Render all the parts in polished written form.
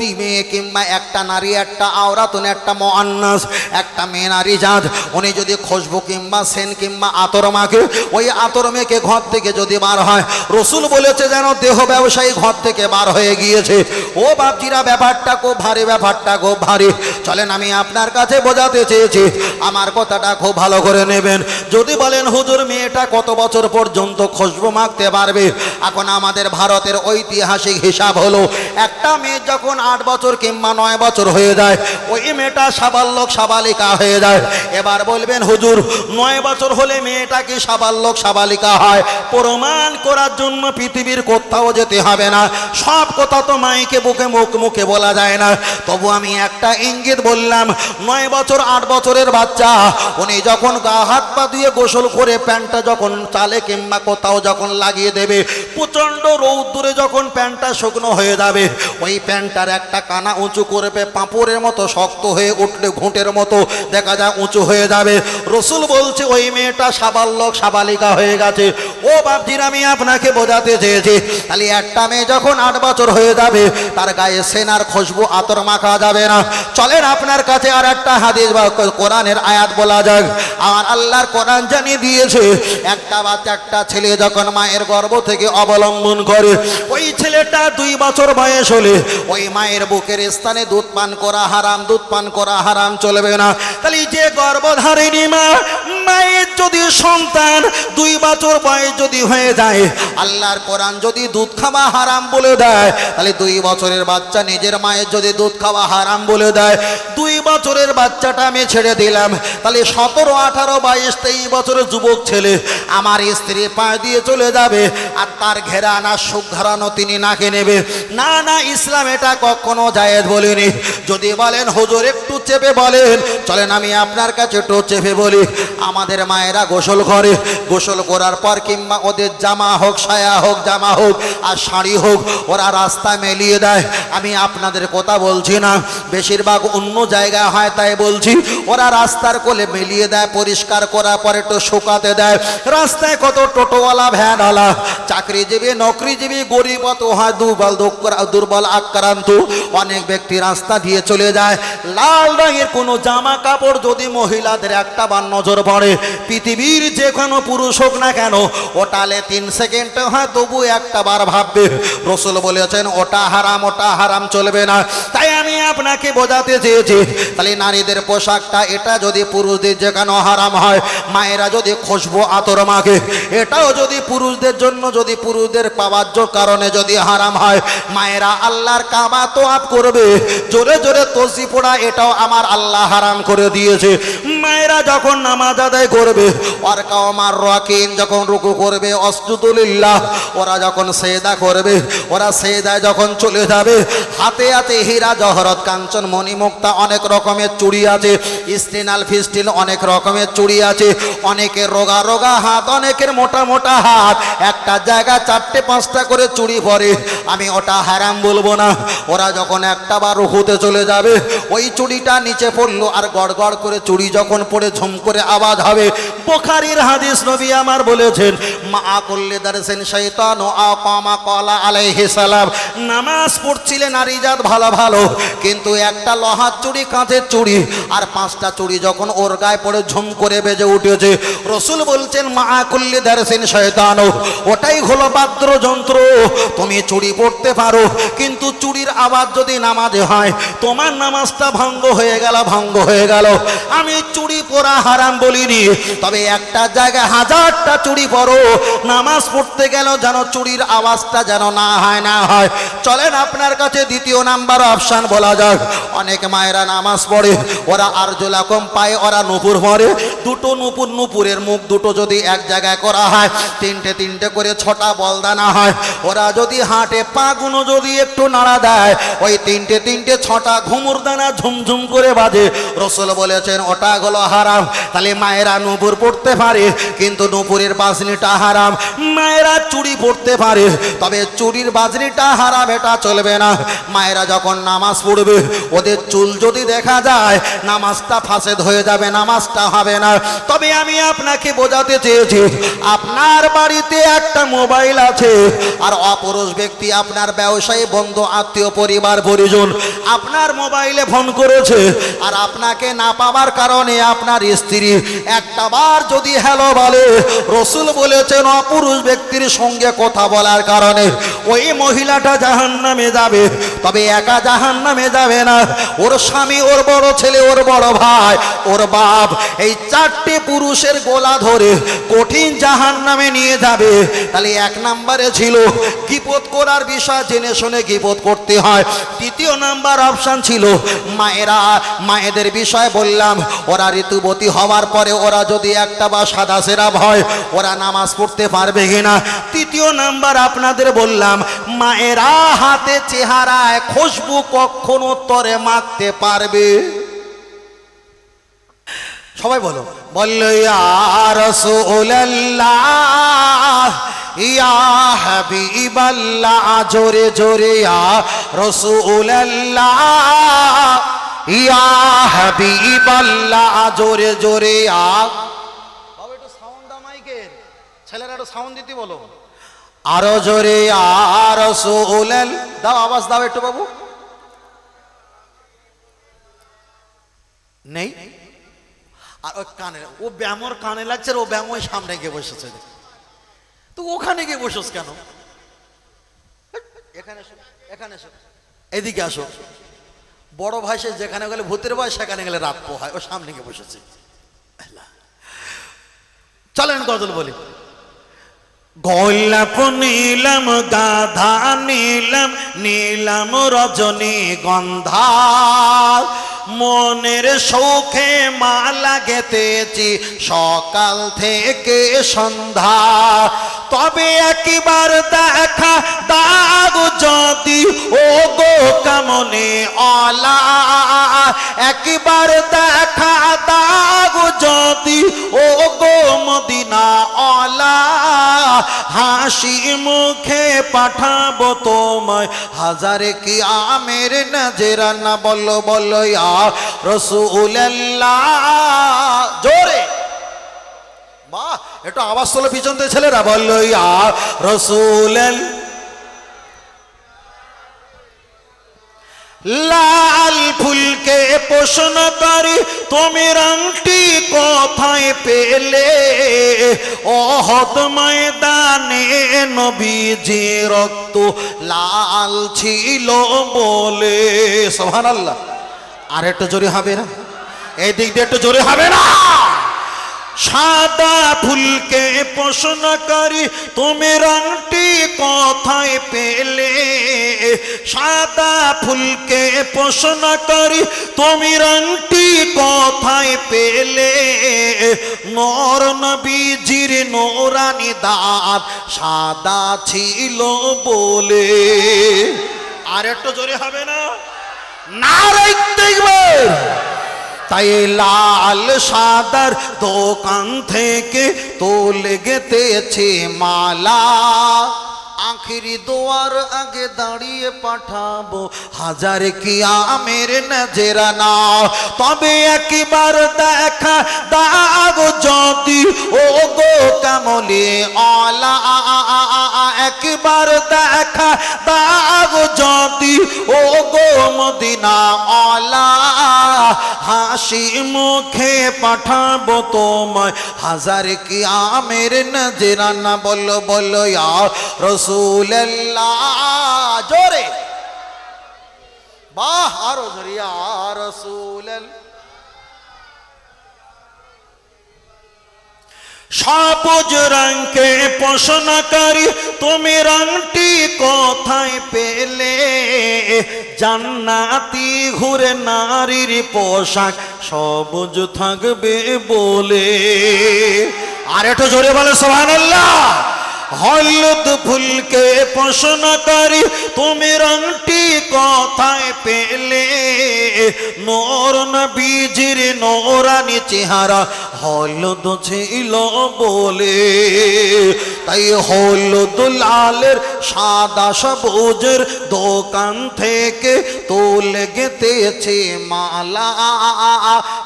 একটি মেয়ে কিংবা একটা নারী, একটা আওরাতুন, একটা মুআন্নাস, একটা মেয়ে নারী জাত, উনি যদি খুশবু কিংবা সেন কিংবা আতর মাখে, ওই আতর মেখে ঘর থেকে যদি বার হয়, রসুল বলেছে যেন দেহ ব্যবসায়ী ঘর থেকে বার হয়ে গিয়েছে। ও বাপজিরা, ব্যাপারটা খুব ভারী, ব্যাপারটা খুব ভারী। চলেন আমি আপনার কাছে বোঝাতে চেয়েছি, আমার কথাটা খুব ভালো করে নেবেন। যদি বলেন হুজুর মেয়েটা কত বছর পর্যন্ত খুশবু মাখতে পারবে, এখন আমাদের ভারতের ঐতিহাসিক হিসাব হলো একটা মেয়ে যখন 8 বছর কিংবা 9 বছর হয়ে যায়, ওই মেয়েটা সাবালক সাবালিকা হয়ে যায়। এবার বলবেন হুজুর 9 বছর হলে মেয়েটা কি সাবালক সাবালিকা হয়? প্রমাণ করার জন্য পৃথিবীর কোথাও যেতে হবে না, সব কথা তো মাইকে বুকে মুখে বলা যায় না। তবু আমি একটা ইঙ্গিত বললাম, 9 বছর 8 বছরের বাচ্চা উনি যখন গা হাত পা দিয়ে গোসল করে প্যান্টটা যখন চালে কিংবা কোথাও যখন লাগিয়ে দেবে, প্রচণ্ড রৌদ্রে যখন প্যান্টটা শুকনো হয়ে যাবে, ওই প্যান্টটার একটা কানা উঁচু করবে, পাঁপড়ের মতো শক্ত হয়ে উঠলে ঘুঁটের মতো দেখা যায় উঁচু হয়ে যাবে। রসুল বলছে ওই মেয়েটা সাবালক সাবালিকা হয়ে গেছে। ও বাপজির, আমি আপনাকে বোঝাতে চেয়েছি, তাহলে একটা মেয়ে যখন 8 বছর হয়ে যাবে, তার গায়ে সেনার খুশবু আতর মাখা যাবে না। চলেন আপনার কাছে আর একটা হাদিস বা কোরআনের আয়াত বলা যাক। আমার আল্লাহর কোরআন জানিয়ে দিয়েছে, একটা বাচ্চা, একটা ছেলে যখন মায়ের গর্ভ থেকে অবলম্বন করে, ওই ছেলেটা 2 বছর বয়স হলে ওই মায়ের বুকের স্থানে দুধ পান করা হারাম, দুধ পান করা হারাম, চলবে না। তাহলে যে গর্ভধারিণী মা, মায়ের যদি সন্তান 2 বছর বয়স যদি হয়ে যায়, আল্লাহর কোরআন যদি দুধ খাওয়া হারাম বলে দেয়, তাহলে 2 বছরের বাচ্চা নিজের মায়ের যদি দুধ খাওয়া হারাম বলে দেয়, 2 বছরের বাচ্চাটা আমি ছেড়ে দিলাম, তাহলে 17, 18, 22, 23 বছরের যুবক ছেলে আমার স্ত্রী পা দিয়ে চলে যাবে, আর তার ঘেরানা সুখ ঘরানো তিনি নাকে নেবে। না না, ইসলাম এটা কখনো জায়েজ বলেনি। যদি বলেন হুজুর একটু চেপে বলেন, চলেন আমি আপনার কাছে একটু চেপে বলি। আমাদের মায়েরা গোসল করে, গোসল করার পর কিংবা ওদের জামা হোক, সায়া হোক, জামা হোক আর শাড়ি হোক, ওরা রাস্তা মেলিয়ে দেয়। আমি আপনাদের কথা বলছি না, বেশিরভাগ অন্য জায়গায় হয় তাই বলছি। ওরা রাস্তার কোলে মেলিয়ে দেয়, পরিষ্কার করার পর একটু শুকাতে দেয়। রাস্তায় কত টোটোওয়ালা, ভ্যানওয়ালা, চাকরিজীবী, নকরিজীবী, গরিব অত হয়, দুর্বল আক্রান্ত অনেক ব্যক্তি রাস্তা দিয়ে চলে যায়। লাল রঙের কোনো জামা কাপড় যদি মহিলাদের একটা বার নজর পড়ে, পৃথিবীর যে কোনো পুরুষ হোক না কেন, ওটালে 3 সেকেন্ডে হয় তবু একটা বার ভাববে। রসুল বলেছেন ওটা হারাম, ওটা হারাম, চলবে না। তাই আমি আপনাকে বোঝাতে চেয়েছি, তাহলে নারীদের পোশাকটা এটা যদি পুরুষদের যেখানে হারাম হয়, মায়েরা যদি খুশবু আতর মাখে, এটাও যদি পুরুষদের জন্য, যদি পুরুষদের পাওয়ার কারণে যদি হারাম হয়, মায়েরা আল্লাহর কাবা তোয়াফ করবে, জোরে জোরে তসবিহ পড়া, এটাও আমার আল্লাহ হারাম করে দিয়েছে। মায়েরা যখন নামাজ আদায় করবে, ওয়ারকাউ মার রাকিন, যখন রুকু করবে, অসজুদু লিল্লাহ, ওরা যখন সেজদা করবে, ওরা সেজদায় যখন চলে যাবে, হাতে হাতে হীরা জহরত কাঞ্চন মণি মুক্তা অনেক রকমের চুড়ি আছে, স্টিনাল ফিস্টিল অনেক রকমের চুড়ি আছে। অনেকের রোগা রোগা হাত, অনেকের মোটা মোটা হাত, একটা জায়গা 4টে 5টা করে চুড়ি পরে। আমি ওটা হারাম বলবো না। ওরা যখন একটা বার রুকুতে চলে যাবে, ওই চুড়িটা নিচে পড়লো, আর গড় গড় করে চুড়ি যখন পড়ে ঝুম করে আওয়াজ হবে। বুখারীর হাদিস, নবী আমার বলেছেন, মা কুল্লি দারসিন শাইতান ও আকামা ক্বালা আলাইহিস সালাম, নামাজ পড়ছিলেন নারী জাত ভালো ভালো, কিন্তু একটা লোহার চুড়ি, কাঁচের চুড়ি আর 5টা চুড়ি যখন ওর গায়ে পড়ে ঝুম করে বেজে উঠেছে, রসুল বলছেন মা কুল্লি দারসিন শাইতান, ওটাই হলো বাদ্যযন্ত্র। তুমি চুড়ি পড়তে পারো, কিন্তু চুড়ির আওয়াজ যদি নামাজে হয়, তোমার নামাজটা ভঙ্গ হয়ে গেল, ভঙ্গ হয়ে গেল। আমি চুড়ি পরা হারাম বলিনি, তবে একটা জায়গায় 1000টা চুড়ি পরো, নামাজ পড়তে গেল যেন চুড়ির আওয়াজটা যেন না হয়, না হয়। চলেন আপনার কাছে দ্বিতীয় নাম্বার অপশান বলা যাক। অনেক মায়েরা নামাজ পড়ে, ওরা আরজুলাকুম পায়ে ওরা নুপুর পরে, দুটো নুপুর, নুপুরের মুখ দুটো যদি এক জায়গায় করা হয়, 3টে 3টে করে 6টা বলদানা হয়। ওরা যদি হাঁটে, পাগুলো যদি একটু নাড়া দেয়, ওই 3টে 3টে 6টা ঘুমুর দানা ঝুমঝুম করে বাজে। রসুল বলেছেন ওটা হলো হারাম। তাহলে মায়েরা নুপুর পড়তে পারে, কিন্তু নুপুরের বাজনিটা হারাম। মায়েরা চুড়ি পড়তে পারে, তবে চুড়ির বাজনিটা হারাম, এটা চলবে না। মায়েরা যখন নামাজ পড়বে, ওদের চুল যদি দেখা যায়, নামাজটা ফাসেদ হয়ে যাবে, নামাজটা হবে না। তবে আমি আপনাকে বোঝাতে চেয়েছি, আপনার বাড়িতে একটা মোবাইল আছে, আর অপুরুষ ব্যক্তি আপনার ব্যবসায়ী, বন্ধু, আত্মীয়, পরিবার, পরিজন আপনার মোবাইলে ফোন করেছে আর আপনাকে না পাওয়ার কারণে আপনার স্ত্রী একটা বার যদি হ্যালো বলে, রসুল বলেছেন অপুরুষ ব্যক্তির সঙ্গে কথা বলার কারণে ওই মহিলাটা জাহান্নামে যাবে। তবে একা জাহান্নামে যাবে না, ওর স্বামী, ওর বড় ছেলে, ওর বড় ভাই, ওর বাপ, এই চারটে পুরুষের গোলা ধরে কঠিন জাহান্নামে নিয়ে যাবে। তাহলে এক নম্বরে ছিল গীবত করার বিষয়, জেনে শুনে গীবত করতে হয়। দ্বিতীয় নাম্বার অপশন ছিল মায়েরা, মায়েদের বিষয় বললাম, ওরা ঋতুবতী হওয়ার পরে ওরা যদি একটা বা সাদা সেরাব হয়, ওরা নামাজ পড়তে পারবে কিনা। তৃতীয় নাম্বার আপনাদের বললাম, মায়েরা হাতে চেহারায় খুশবু কখন উত্তরে মাখতে পারবে। সবাই বলো, বললো ইয়া রাসূলুল্লাহ, ইয়া হাবিবাল্লাহ, জোরে জোরে ইয়া রাসূলুল্লাহ, ইয়া হাবিবাল্লাহ, জোরে জোরে ইয়া। বাবা একটু সাউন্ড দাও মাইকের, ছেলেরা একটু সাউন্ড দিতে বলো, আরো জোরে ইয়া রাসূলুল্লাহ দাও, আওয়াজ দাও একটু বাবু। নেই আর ওই কানে, ও ব্যামোর কানে লাগছে, ও ব্যামো সামনে গিয়ে বসেছে, তো ওখানে গিয়ে বসোস কেন? এখানে এসো, এখানে এসো, এদিকে আসো। বড় ভাই সে যেখানে গেলে ভূতের ভয়, সেখানে গেলে রাত পোহায়, ও সামনে গিয়ে বসেছে। চলেন গজল বলি। গোলাপ নীলম গাধা নীলম, নীলম রজনী গন্ধা, মনের শৌখে মালা গেতেছি সকাল থেকে সন্ধ্যা। তবে একবার দেখা দাও যদি ও গো কামনে অলা, একবার দেখা দাও যদি ও গো মদিনা অলা, হাসি মুখে পাঠাবো তোমায় হাজারে কি আমের নজরানা। বলো বলো ইয়া রাসূলুল্লাহ, জোরে বাহ, একটু আওয়াজ তোলো পিছন থেকে ছেলেরা, বললো ইয়া রাসূলুল্লাহ। লাল ফুলকে প্রশ্ন করি তুমি রংটি কোথায় পেলে, ওহদ ময়দানে নবীজি রক্ত লাল ছিল বলে। সুবহানাল্লাহ। আর একটু জোরে হবে না? এই দিক দিয়ে একটু জোরে হবে না? সাদা ফুলকে প্রশ্ন করি তুমি রংটি কোথায় পেলে, সাদা ফুলকে প্রশ্ন করি তুমি রংটি কোথায় পেলে, নূর নবীজির নূরানি দাঁত সাদা ছিল বলে। আর একটু জোরে হবে না? নারে তাকবীর। তাই লাল সাদার দোকান থেকে তোলে গেতেছে মালা, আখিরি দোয়ার আগে দাঁড়িয়ে পাঠাবো হাজার কিয়ামের নজরানা। তবে একবার দেখা দাও যদি ও গো কামলে আলা, একবার দেখা দাও যদি ও গো মদিনা আলা, হাসি মুখে পাঠাবো তোমায় হাজার কিয়ামের নজরানা। বলো বলো ইয়া রাসূলুল্লাহ, জোরে বাহ, আরো জোরে ইয়া রাসূলুল্লাহ। সবুজ রঙকে প্রশ্ন করি তুমি রংটি কোথায় পেলে, জান্নাতি ঘুরে নারীর পোশাক সবুজ থাকবে বলে। আর একটু জোরে বলে সুবহানাল্লাহ। হলুদ ফুলকে প্রশ্ন করি তুমি রংটি কোথায় পেলে, নূর নবীজির নূরানি চেহারা হলুদ ছিল বলে। তাই হলুদ লালের সাদা সবুজের দোকান থেকে তুলে গেতেছে মালা,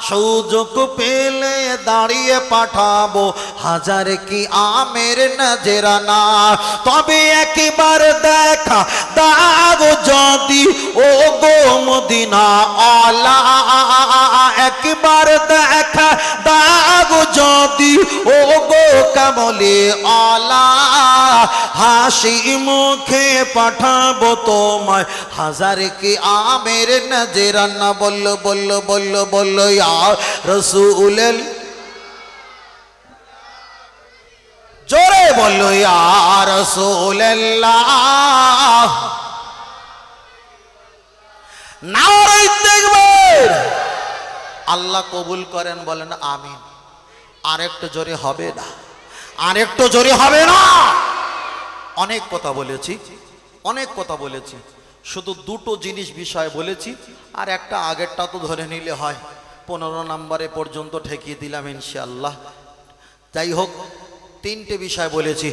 সুযোগ পেলে দাঁড়িয়ে পাঠাবো হাজার কি আমের নজরানা। তবে একবার দেখা দাও যদি ও গো মদিনা আলা, একবার দেখা দাও যদি ও গো কামলে আলা, হাসি মুখে পাঠাবো তোমায় হাজার কি আমের নজরানা। বললো বললো বললো বললো ইয়া রাসূল, জোরে বললো ইয়া রাসূলুল্লাহ। নারে তাকবীর। আল্লাহ কবুল করেন, বলেন আমিন। আরেকটু জোরে হবে না, আরেকটু জোরে হবে না। অনেক কথা বলেছি, অনেক কথা বলেছি, শুধু দুটো জিনিস বিষয় বলেছি, আর একটা আগেরটা তো ধরে নিলে হয়। 15 নম্বরে পর্যন্ত ঠেকিয়ে দিলাম ইনশাআল্লাহ। যাই হোক, তিনটে বিষয় বলেছি।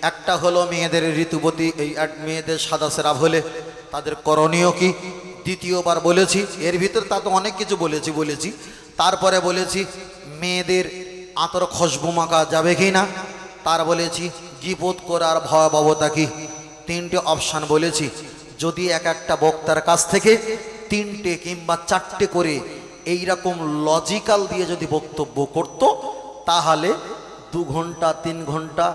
একটা হলো মেয়েদের ঋতুবতী, এই মেয়েদের সাদা সেরাব হলে তাদের করণীয় কি, দ্বিতীয়বার বলেছি। এর ভিতরে তা তো অনেক কিছু বলেছি। তারপরে বলেছি মেয়েদের আতর খুশবু মাখা যাবে কি না, তার বলেছি গীবত করার ভয়াবহতা কি। তিনটে অপশান বলেছি। যদি এক একটা বক্তার কাছ থেকে 3টে কিংবা 4টে করে এইরকম লজিক্যাল দিয়ে যদি বক্তব্য করত, তাহলে 2 ঘন্টা 3 ঘন্টা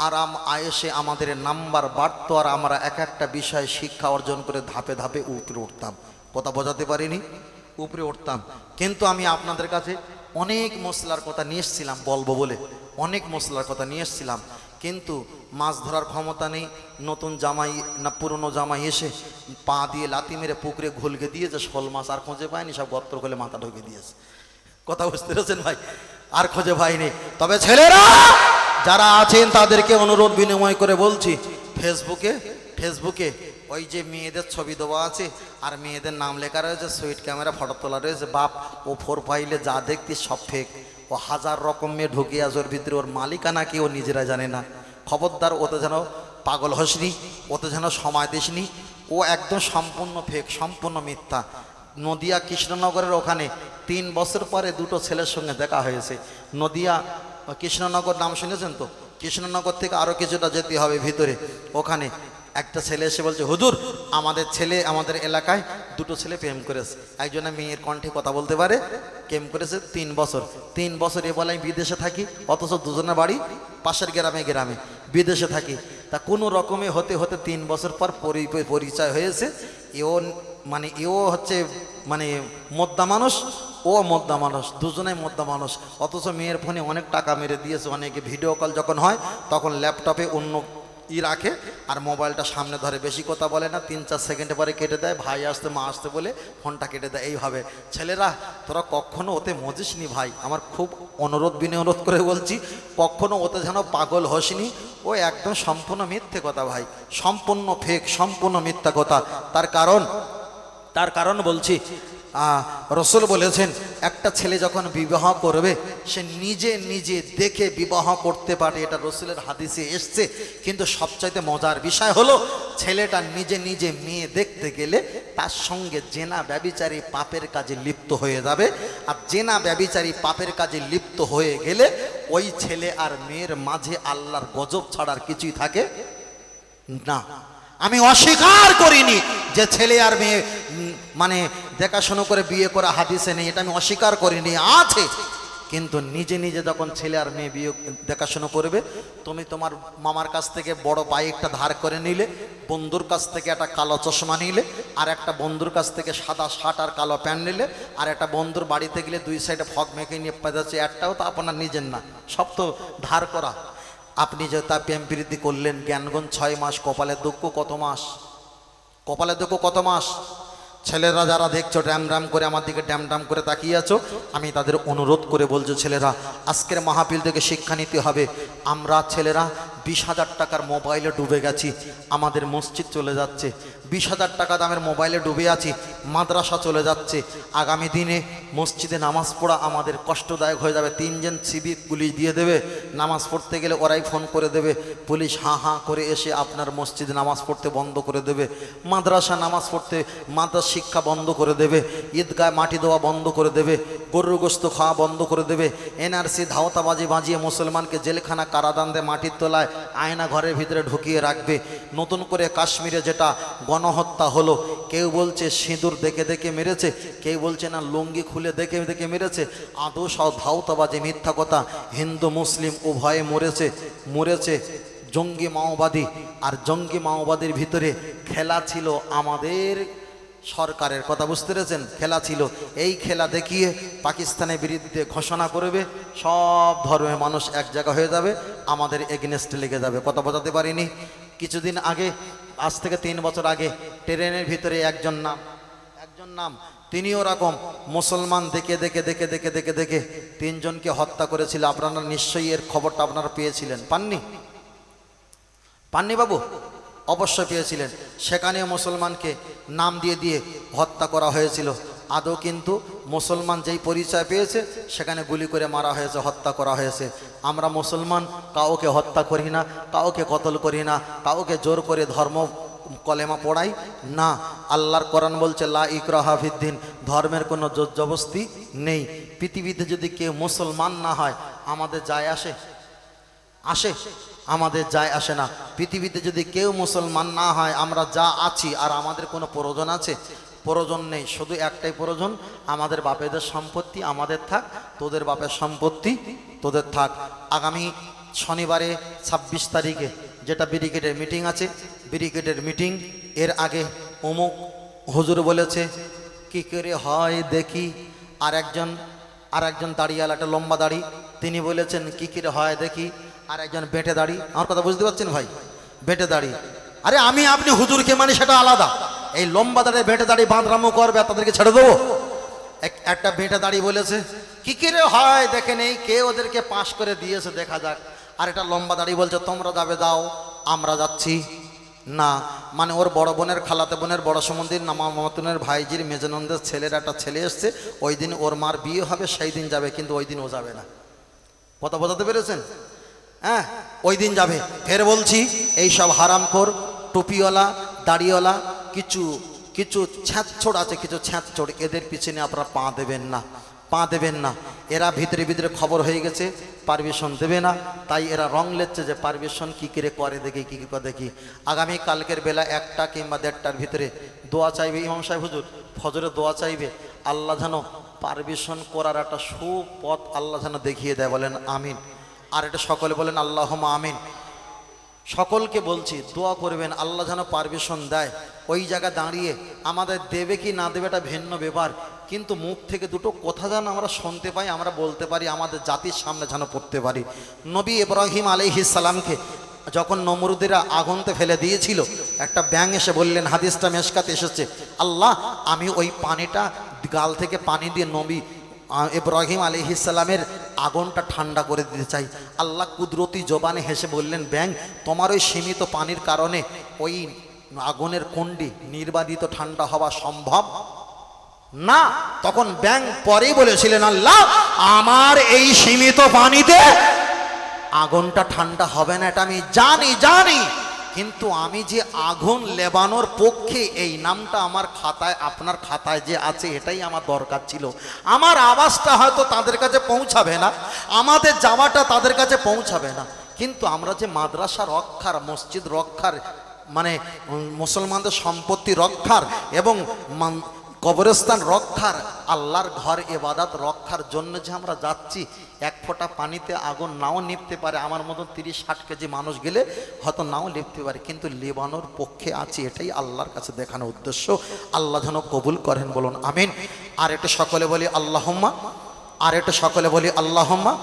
আরাম আয়েসে আমাদের নাম্বার বাড়তো, আর আমরা এক একটা বিষয়ে শিক্ষা অর্জন করে ধাপে ধাপে উপরে উঠতাম। কথা বোঝাতে পারিনি? উপরে উঠতাম। কিন্তু আমি আপনাদের কাছে অনেক মশলার কথা নিয়ে এসেছিলাম, বলবো বলে অনেক মশলার কথা নিয়ে এসেছিলাম, কিন্তু মাছ ধরার ক্ষমতা নেই। নতুন জামাই না পুরনো জামাই এসে পা দিয়ে লাথি মেরে পুকুরে ঘুলকে দিয়েছে, শোল মাছ আর খুঁজে পায়নি, সব গর্ত খুলে মাথা ঢুকে দিয়েছে। কথা বুঝতে পেরেছেন ভাই? আর খুঁজে পাইনি। তবে ছেলেরা যারা আছেন তাদেরকে অনুরোধ বিনিময় করে বলছি, ফেসবুকে ওই যে মেয়েদের ছবি দেওয়া আছে আর মেয়েদের নাম লেখা রয়েছে, সুইট ক্যামেরা ফটো তোলা রয়েছে, বাপ ও প্রোফাইলে যা দেখতি সব ফেক। ও 1000 রকম মেয়ে ঢুকে আছে ওর ভিতরে, ওর মালিকানা কি ও নিজেরা জানে না। খবরদার, ওতে যেন পাগল হসনি, ওতে যেন সময় দিসনি। ও একদম সম্পূর্ণ ফেক, সম্পূর্ণ মিথ্যা। নদিয়া কৃষ্ণনগরের ওখানে 3 বছর পরে 2টো ছেলের সঙ্গে দেখা হয়েছে। নদিয়া কৃষ্ণনগর নাম শুনেছেন তো? কৃষ্ণনগর থেকে আরও কিছুটা যেতে হবে ভিতরে। ওখানে একটা ছেলে এসে বলছে, হুজুর আমাদের ছেলে আমাদের এলাকায় 2টো ছেলে প্রেম করেছে। একজনে মেয়ের কণ্ঠে কথা বলতে পারে, প্রেম করেছে 3 বছর। 3 বছর এ বলে আমি বিদেশে থাকি, অথচ দুজনের বাড়ি পাশের গ্রামে বিদেশে থাকি। তা কোনো রকমে হতে হতে 3 বছর পর পরিচয় হয়েছে। এও হচ্ছে মদ্দা মানুষ, ও মদ্দা মানুষ, দুজনেই মদ্দা মানুষ। অথচ মেয়ের ফোনে অনেক টাকা মেরে দিয়েছে। অনেকে ভিডিও কল যখন হয় তখন ল্যাপটপে অন্য রাখে আর মোবাইলটা সামনে ধরে, বেশি কথা বলে না, 3-4 সেকেন্ড পরে কেটে দেয়, ভাই আসতে মা আসতে বলে ফোনটা কেটে দেয়। এইভাবে ছেলেরা তোরা কখনো ওতে মজিস নি ভাই, আমার খুব অনুরোধ বিনয় করে বলছি, কখনো ওতে যেন পাগল হসনি। ও একদম সম্পূর্ণ মিথ্যে কথা ভাই, সম্পূর্ণ ফেক, সম্পূর্ণ মিথ্যা কথা। তার কারণ বলছি, রসুল বলেছেন একটা ছেলে যখন বিবাহ করবে সে নিজে নিজে দেখে বিবাহ করতে পারে, এটা রসুলের হাদিসে এসছে। কিন্তু সবচাইতে মজার বিষয় হলো ছেলেটা নিজে নিজে মেয়ে দেখতে গেলে তার সঙ্গে জেনা ব্যভিচারী পাপের কাজে লিপ্ত হয়ে যাবে। আর জেনা ব্যভিচারী পাপের কাজে লিপ্ত হয়ে গেলে ওই ছেলে আর মেয়ের মাঝে আল্লাহর গজব ছাড়ার কিছুই থাকে না। আমি অস্বীকার করিনি যে ছেলে আর মেয়ে দেখাশোনা করে বিয়ে করা হাদিসে নেই, এটা আমি অস্বীকার করিনি, আছে। কিন্তু নিজে নিজে যখন ছেলে আর মেয়ে বিয়ে দেখাশোনা করবে, তুমি তোমার মামার কাছ থেকে বড় বাইকটা ধার করে নিলে, বন্ধুর কাছ থেকে একটা কালো চশমা নিলে, আর একটা বন্ধুর কাছ থেকে সাদা শার্ট আর কালো প্যান্ট নিলে, আর একটা বন্ধুর বাড়িতে গেলে 2 সাইডে ফগ মেখে নিয়ে যাচ্ছে, একটাও তো আপনার নিজের না, সব তো ধার করা। আপনি যে তা প্রেম প্রীতি করলেন, জ্ঞানগুণ 6 মাস, কপালের দুঃখ কত মাস, কপালের দুঃখ কত মাস। ছেলেরা যারা দেখছো ড্যাম করে আমার দিকে ড্যাম করে তাকিয়ে আছো, আমি তাদের অনুরোধ করে বলছো, ছেলেরা আজকের মাহফিল থেকে শিক্ষা নিতে হবে। আমরা ছেলেরা 20,000 টাকার মোবাইলে ডুবে গেছি, আমাদের মসজিদ চলে যাচ্ছে, 20,000 টাকা দামের মোবাইলে ডুবে আছি, মাদ্রাসা চলে যাচ্ছে। আগামী দিনে মসজিদে নামাজ পড়া আমাদের কষ্টদায়ক হয়ে যাবে। 3 জন সিভিক পুলিশ দিয়ে দেবে, নামাজ পড়তে গেলে ওরাই ফোন করে দেবে, পুলিশ হাঁ হাঁ করে এসে আপনার মসজিদে নামাজ পড়তে বন্ধ করে দেবে, মাদ্রাসা নামাজ পড়তে মাদ্রাসা শিক্ষা বন্ধ করে দেবে, ঈদগায় মাটি দেওয়া বন্ধ করে দেবে, গরুর গোস্ত খাওয়া বন্ধ করে দেবে, এনআরসি ধাওতাবাজি বাজিয়ে মুসলমানকে জেলখানা কারাদণ্ডে মাটির তলায় আয়না ঘরের ভিতরে ঢুকিয়ে রাখবে। নতুন করে কাশ্মীরে যেটা গণহত্যা হলো, কেউ বলছে সিঁদুর দেখে দেখে মেরেছে, কেউ বলছে না লুঙ্গি খুলে দেখে দেখে মেরেছে। আদৌ সব ধাওতাবাজি, মিথ্যা কথা। হিন্দু মুসলিম উভয়ে মরেছে জঙ্গি মাওবাদী। আর জঙ্গি মাওবাদীর ভিতরে খেলা ছিল আমাদের সরকারের, কথা বুঝতে পেরেছেন? খেলা ছিল। এই খেলা দেখিয়ে পাকিস্তানের বিরুদ্ধে ঘোষণা করবে, সব ধর্মের মানুষ এক জায়গা হয়ে যাবে, আমাদের এগেনস্টে লেগে যাবে। কথা বোঝাতে পারিনি? কিছুদিন আগে, আজ থেকে 3 বছর আগে, ট্রেনের ভিতরে একজন নাম তিনি ওরকম মুসলমান দেখে 3 জনকে হত্যা করেছিল। আপনারা নিশ্চয়ই এর খবরটা আপনারা পেয়েছিলেন, পাননি বাবু? অবশ্যই পেয়েছিলেন। সেখানে মুসলমানকে নাম দিয়ে হত্যা করা হয়েছিল। আদৌ কিন্তু মুসলমান যেই পরিচয় পেয়েছে সেখানে গুলি করে মারা হয়েছে, হত্যা করা হয়েছে। আমরা মুসলমান কাউকে হত্যা করি না, কাউকে কতল করি না, কাউকে জোর করে ধর্ম কলেমা পড়াই না। আল্লাহর কোরআন বলছে লা ইকরাহা ফিদ্দিন, ধর্মের কোনো জোর জবরদস্তি নেই। পৃথিবীতে যদি কেউ মুসলমান না হয় আমাদের যায় আসে? আমাদের যায় আসে না। পৃথিবীতে যদি কেউ মুসলমান না হয়, আমরা যা আছি আর আমাদের কোনো প্রয়োজন আছে? প্রয়োজন নেই। শুধু একটাই প্রয়োজন, আমাদের বাপেদের সম্পত্তি আমাদের থাক, তোদের বাপের সম্পত্তি তোদের থাক। আগামী শনিবারে 26 তারিখে যেটা ব্রিগেডের মিটিং আছে, ব্রিগেডের মিটিং এর আগে অমুক হুজুর বলেছে কি করে হয় দেখি। আর একজন দাড়িওয়ালা, একটা লম্বা দাড়ি, তিনি বলেছেন কি করে হয় দেখি। আর একজন বেঁটে দাড়ি, আমার কথা বুঝতে পারছেন ভাই? বেঁটে দাড়ি। আরে আমি আপনি হুজুরকে মানে সেটা আলাদা। এই লম্বা দাড়ি বেঁটে দাড়ি বাঁধরামো করবে, তাদেরকে ছেড়ে দেবো? একটা বেঁটে দাড়ি বলেছে কি করে হয় দেখে নেই, কে ওদেরকে পাশ করে দিয়েছে দেখা যাক। আর এটা লম্বা দাড়ি বলছে তোমরা যাবে দাও, আমরা যাচ্ছি না। মানে ওর বড় বোনের, খালাতে বোনের, বড় সম্বন্ধীর, মামাতুনের ভাইজির মেজনন্দের ছেলের একটা ছেলে এসছে, ওই দিন ওর মার বিয়ে হবে, সেই দিন যাবে, কিন্তু ওই দিন ও যাবে না। কথা বোঝাতে পেরেছেন? হ্যাঁ, ওই দিন যাবে। ফের বলছি, এইসব হারামখোর টুপিওয়ালা দাড়িওয়ালা কিছু ছ্যাঁচড় আছে, কিছু ছ্যাঁচড়, এদের পিছনে আপনারা পা দেবেন না। এরা ভিতরে খবর হয়ে গেছে পারমিশন দেবে না, তাই এরা রং লেচ্ছে যে পারমিশন কী করে দেখি, কী করে দেখি। আগামী কালকের বেলা 1টা কিংবা 1:30টার ভিতরে দোয়া চাইবে ইমাম সাহেব হুজুর, ফজরে দোয়া চাইবে। আল্লাহ যেন পারমিশন করার একটা সুপথ আল্লাহ যেন দেখিয়ে দেয়, বলেন আমিন। আর এটা সকলে বলেন আল্লাহুম্মা আমিন। সকলকে বলছি দোয়া করবেন আল্লাহ যেন পারমিশন দেয়। ওই জায়গা দাঁড়িয়ে আমাদের দেবে কি না দেবে এটা ভিন্ন ব্যাপার, কিন্তু মুখ থেকে দুটো কথা যেন আমরা শুনতে পাই, আমরা বলতে পারি, আমাদের জাতির সামনে যেন পড়তে পারি। নবী ইব্রাহিম আলাইহিস সালামকে যখন নমরুদেরা আগুনতে ফেলে দিয়েছিল, একটা ব্যাঙ এসে বললেন, হাদিসটা মেশকাতে এসেছে, আল্লাহ আমি ওই পানিটা গাল থেকে পানি দিয়ে নবী ইব্রাহিম আলাইহিস সালামের আগুনটা ঠান্ডা করে দিতে চাই। আল্লাহ কুদরতি জবানে হেসে বললেন, ব্যাঙ তোমার ওই সীমিত পানির কারণে ওই আগুনের কুণ্ডি নির্বাধিত ঠান্ডা হওয়া সম্ভব না। তখন ব্যাঙ পরেই বলেছিলেন, আল্লাহ আমার এই সীমিত পানিতে আগুনটা ঠান্ডা হবে না, এটা আমি জানি, কিন্তু আমি যে আগুন লেবানোর পক্ষে এই নামটা আমার খাতায়, আপনার খাতায় যে আছে, এটাই আমার দরকার ছিল। আমার আওয়াজটা হয়তো তাদের কাছে পৌঁছাবে না, আমাদের যাওয়াটা তাদের কাছে পৌঁছাবে না, কিন্তু আমরা যে মাদ্রাসা রক্ষার, মসজিদ রক্ষার, মানে মুসলমানদের সম্পত্তি রক্ষার এবং কবরস্থান রক্ষার, আল্লাহর ঘর ইবাদত রক্ষার জন্য যে আমরা যাচ্ছি, 1 ফোঁটা পানিতে আগুন নাও নিভতে পারে, আমার মতন 30-60 কেজি মানুষ গেলে হয়তো নাও লিখতে পারে, কিন্তু লেবানোর পক্ষে আছি, এটাই আল্লাহর কাছে দেখানো উদ্দেশ্য। আল্লাহ যেন কবুল করেন, বলুন আমিন। আর এটা সকলে বলি আল্লাহুম্মা,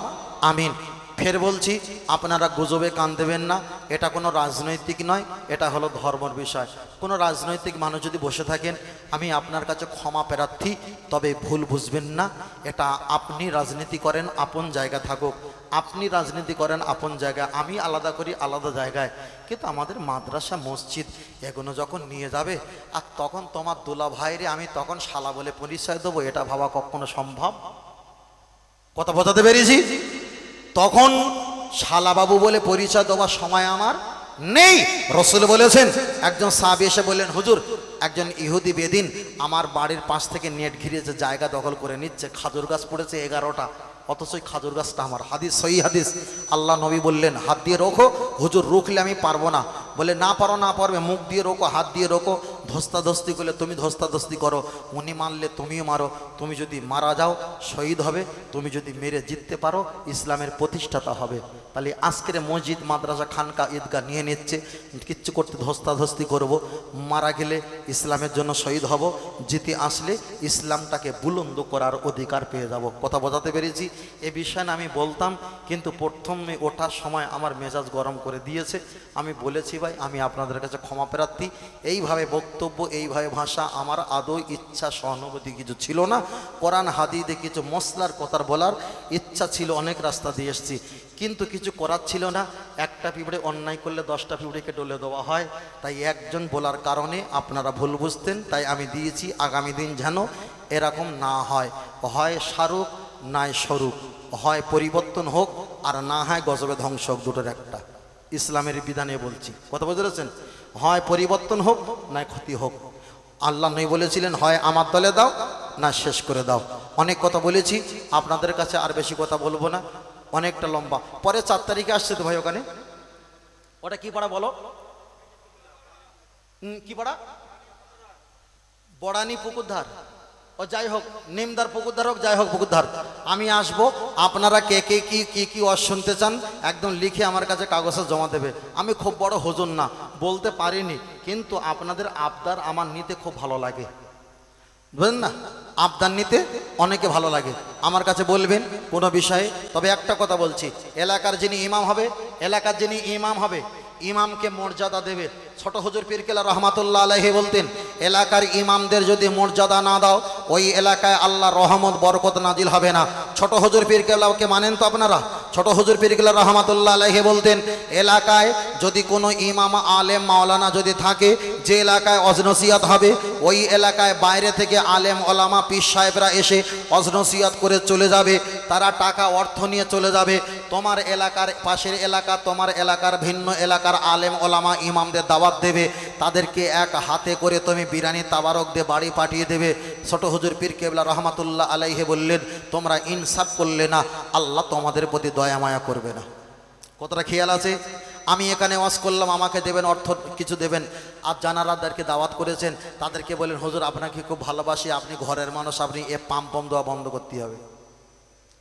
আমিন। ফের বলছি, আপনারা গুজবে কান দেবেন না। এটা কোনো রাজনৈতিক নয়, এটা হলো ধর্মের বিষয়। কোনো রাজনৈতিক মানুষ যদি বসে থাকেন, আমি আপনার কাছে ক্ষমা প্রার্থী, তবে ভুল বুঝবেন না। এটা আপনি রাজনীতি করেন, আপন জায়গা থাকুক। আপনি রাজনীতি করেন আপন জায়গায়, আমি আলাদা করি আলাদা জায়গায়। কিন্তু আমাদের মাদ্রাসা মসজিদ এগুলো যখন নিয়ে যাবে, আর তখন তোমার দুলা ভাইরে আমি তখন শালা বলে পরিচয় দেবো, এটা ভাবা কখনো সম্ভব? কথা বোঝাতে পেরেছি? তখন শালাবাবু বলে পরিচয় দেওয়ার সময় আমার নেই। রসুল বলেছেন, একজন সাহাবী এসে বললেন, হুজুর একজন ইহুদি বেদিন আমার বাড়ির পাশ থেকে নেট ঘিরেছে, জায়গা দখল করে নিচ্ছে, খাজুর গাছ পড়েছে 11টা, অথচ ওই খাজুর গাছটা আমার। হাদিস, সহি হাদিস। আল্লাহ নবী বললেন, হাত দিয়ে রোখো। হুজুর রুখলে আমি পারবো না। বলে না পারো, না পারবে, মুখ দিয়ে রোকো, হাত দিয়ে রোকো। ধস্তাধস্তি করলে তুমি ধস্তাধস্তি করো, উনি মারলে তুমিও মারো। তুমি যদি মারা যাও শহীদ হবে, তুমি যদি মেরে জিততে পারো ইসলামের প্রতিষ্ঠাতা হবে। তাহলে আজকের মসজিদ মাদ্রাসা খানকা ঈদগাহ নিয়ে নিচ্ছে, কিচ্ছু করতে ধস্তাধস্তি করব, মারা গেলে ইসলামের জন্য শহীদ হব, জিতে আসলে ইসলামটাকে বুলন্দ করার অধিকার পেয়ে যাব। কথা বোঝাতে পেরেছি? এ বিষয়ে আমি বলতাম, কিন্তু প্রথমে ওঠার সময় আমার মেজাজ গরম করে দিয়েছে। আমি বলেছি ভাই, আমি আপনাদের কাছে ক্ষমা প্রার্থী। এইভাবে বক্তব্য, এইভাবে ভাষা আমার আদৌ ইচ্ছা সহানুভূতি কিছু ছিল না। কোরআন হাদিসে কিছু মশলার কথা বলার ইচ্ছা ছিল, অনেক রাস্তা দিয়ে এসেছি, কিন্তু কিছু করার ছিল না। একটা পিঁপড়ে অন্যায় করলে 10টা পিঁপড়েকে ডলে দেওয়া হয়, তাই একজন বলার কারণে আপনারা ভুল বুঝতেন, তাই আমি দিয়েছি। আগামী দিন যেন এরকম না হয়, হয় সারুক নয় স্বরূপ, হয় পরিবর্তন হোক, আর না হয় গজবে ধ্বংস হোক, দুটোর একটা। ইসলামের বিধানে বলছি, কথা বুঝতে পেরেছেন? হয় পরিবর্তন হোক, নয় ক্ষতি হোক। আল্লাহ নবী বলেছিলেন, হয় আমার দলে দাও, না শেষ করে দাও। অনেক কথা বলেছি, আপনাদের কাছে আর বেশি কথা বলবো না, অনেকটা লম্বা। পরে 4 তারিখে আসছে তো ভাই, ওখানে ওটা কি পাড়া বলো? কি পাড়া? বড়ানি পুকুরধার, ও যাই হোক, নিমদার পুকুরধার হোক, যাই হোক পুকুরধার। আমি আসবো, আপনারা কে কে কি ওয়াজ শুনতে চান একদম লিখে আমার কাছে কাগজে জমা দেবে। আমি খুব বড় হুজুর না, বলতে পারিনি, কিন্তু আপনাদের আবদার আমার নিতে খুব ভালো লাগে, বুঝলেন না? আবদার নিতে অনেকে ভালো লাগে, আমার কাছে বলবেন কোনো বিষয়ে। তবে একটা কথা বলছি, এলাকার যিনি ইমাম হবে, ইমামকে মর্যাদা দেবে। ছোট হুজুর পীর কেবলা রহমাতুল্লাহ আলাইহি বলতেন, এলাকার ইমামদের যদি মর্যাদা না দাও, ওই এলাকায় আল্লাহর রহমত বরকত নাজিল হবে না। ছোট হুজুর পীর কেবলাকে মানেন তো আপনারা? ছোট হুজুর পীর কেবলা রহমাতুল্লাহ আলাইহি বলতেন, এলাকায় যদি কোনো ইমাম আলেম মাওলানা যদি থাকে, যে এলাকায় অজনসিয়াত হবে, ওই এলাকায় বাইরে থেকে আলেম ওলামা পীর সাহেবরা এসে অজনসিয়াত করে চলে যাবে। তারা টাকা অর্থ নিয়ে চলে যাবে। তোমার এলাকার পাশের এলাকা, তোমার এলাকার ভিন্ন এলাকার আলেম ওলামা ইমামদের দাওয়াত দেবে, তাদেরকে এক হাতে করে তুমি বিরিয়ানি তাবারক দিয়ে বাড়ি পাঠিয়ে দেবে। ছোট হুজুর পীর কেবলা রহমাতুল্লাহ আলাইহি বললেন, তোমরা ইনসাফ করলে না, আল্লাহ তোমাদের প্রতি দয়া মায়া করবে না। কতটা খেয়াল আছে? আমি এখানে ওয়াজ করলাম, আমাকে দেবেন, অর্থ কিছু দেবেন। আর জানারাদেরকে দাওয়াত করেছেন, তাদেরকে বলেন, হুজুর আপনাকে খুব ভালোবাসি, আপনি ঘরের মানুষ, আপনি এ পাম দেওয়া বন্ধ করতে হবে।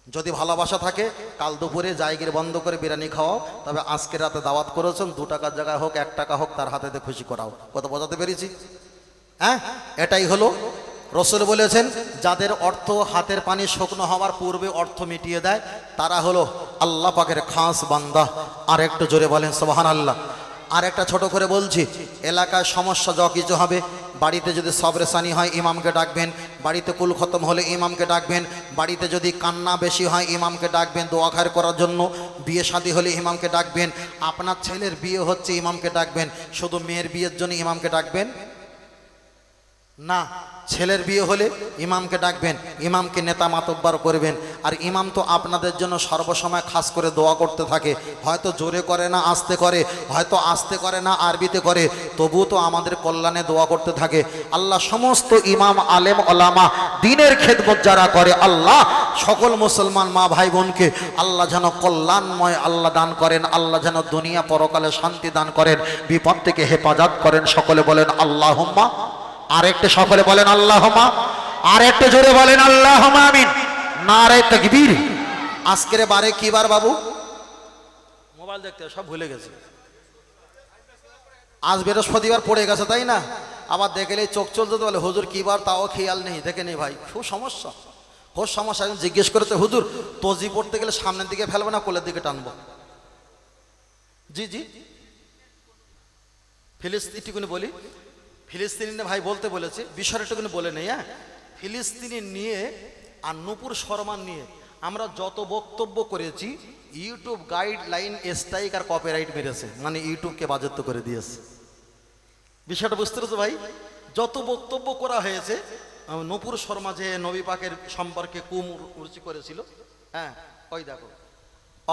যদি ভালোবাসা থাকে, কাল দুপুরে জায়গির বন্ধ করে বিরিয়ানি খাওয়াও। তবে আজকে রাতে দাওয়াত করেছেন, 2 টাকার জায়গায় হোক, 1 টাকা হোক, তার হাতে খুশি করাও। কথা বোঝাতে পেরেছি? হ্যাঁ, এটাই হলো। রসুল বলেছেন, যাদের অর্থ হাতের পানি শুকনো হওয়ার পূর্বে অর্থ মিটিয়ে দেয়, তারা হলো আল্লাহ পাকের খাস বান্দা। আর একটু জোরে বলেন সুবহানাল্লাহ। আর একটা ছোট করে বলছি, এলাকায় সমস্যা যা কিছু হবে, বাড়িতে যদি সবরেসানি হয় ইমামকে ডাকবেন, বাড়িতে কুল খতম হলে ইমামকে ডাকবেন, বাড়িতে যদি কান্না বেশি হয় ইমামকে ডাকবেন দোয়া খায়ের করার জন্য, বিয়ে শাদী হলে ইমামকে ডাকবেন। আপনার ছেলের বিয়ে হচ্ছে, ইমামকে ডাকবেন। শুধু মেয়ের বিয়ের জন্য ইমামকে ডাকবেন না, ছেলের বিয়ে হলে ইমামকে ডাকবেন, ইমামকে নেতা মাতব্বার করবেন। আর ইমাম তো আপনাদের জন্য সর্বসময় খাস করে দোয়া করতে থাকে, হয়তো জোরে করে না আস্তে করে, হয়তো আস্তে করে না আরবিতে করে, তবুও তো আমাদের কল্যাণে দোয়া করতে থাকে। আল্লাহ সমস্ত ইমাম আলেম ওলামা দ্বীনের খেদমত যারা করে, আল্লাহ সকল মুসলমান মা ভাই বোনকে আল্লাহ যেন কল্যাণময় আল্লাহ দান করেন, আল্লাহ যেন দুনিয়া পরকালে শান্তি দান করেন, বিপদ থেকে হেফাজত করেন। সকলে বলেন আল্লাহুম্মা। আরেকটা সকলে বলেন আল্লাহুম্মা। আরেকটা জোরে বলেন আল্লাহুম্মা আমিন। নারে তাকবীর। আজকের বারে কি বার বাবু? মোবাইল দেখতে সব ভুলে গেছে। আজ বৃহস্পতিবার পড়ে গেছে, তাই না? আবার দেখলে চোখ চলতে বলে হুজুর কি বার, তাও খেয়াল নেই। দেখে নেই ভাই, খুব সমস্যা। ওর সমস্যা জিজ্ঞেস করেছে, হুজুর তজি পড়তে গেলে সামনের দিকে ফেলবো না কোলের দিকে টানবো? জি জি, ফিলিস্তিনি বলি, ফিলিস্তিনি ভাই বলতে বলেছে, বিষয়টা একটুকুনি বলে নেই। হ্যাঁ, ফিলিস্তিনি নিয়ে আর নূপুর শর্মা নিয়ে আমরা যত বক্তব্য করেছি, ইউটিউব গাইডলাইন স্ট্রাইক আর কপিরাইট মেরেছে, মানে ইউটিউবকে বাজেয়াপ্ত করে দিয়েছে। বিষয়টা বুঝতে পেরেছো ভাই? যত বক্তব্য করা হয়েছে, নূপুর শর্মা যে নবী পাকের সম্পর্কে কুমুরচি করেছিল, হ্যাঁ ওই দেখো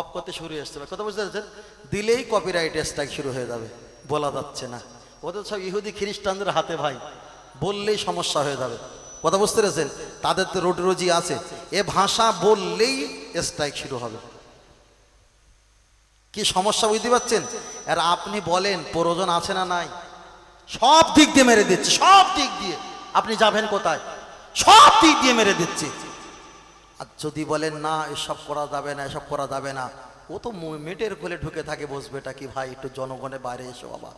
অফ করতে শুরু হয়ে আসছে। কথা বুঝতে পেরেছেন? দিলেই কপিরাইট স্ট্রাইক শুরু হয়ে যাবে, বলা যাচ্ছে না। ওদের সব ইহুদি খ্রিস্টানদের হাতে ভাই, বললেই সমস্যা হয়ে যাবে। কথা বুঝতে পেরেছেন? তাদের তো রোটি রুজি আছে, এ ভাষা বললেই স্ট্রাইক শুরু হবে। কি সমস্যা বুঝতে পারছেন? আর আপনি বলেন প্রয়োজন আছে না নাই? সব দিক দিয়ে মেরে দিচ্ছে, সব দিক দিয়ে। আপনি যাবেন কোথায়? সব দিক দিয়ে মেরে দিচ্ছে। আর যদি বলেন না এসব করা যাবে না, এসব করা যাবে না, ও তো মেটের কোলে ঢুকে থাকে, বসবেটা কি ভাই? একটু জনগণের বাইরে এসো বাবা।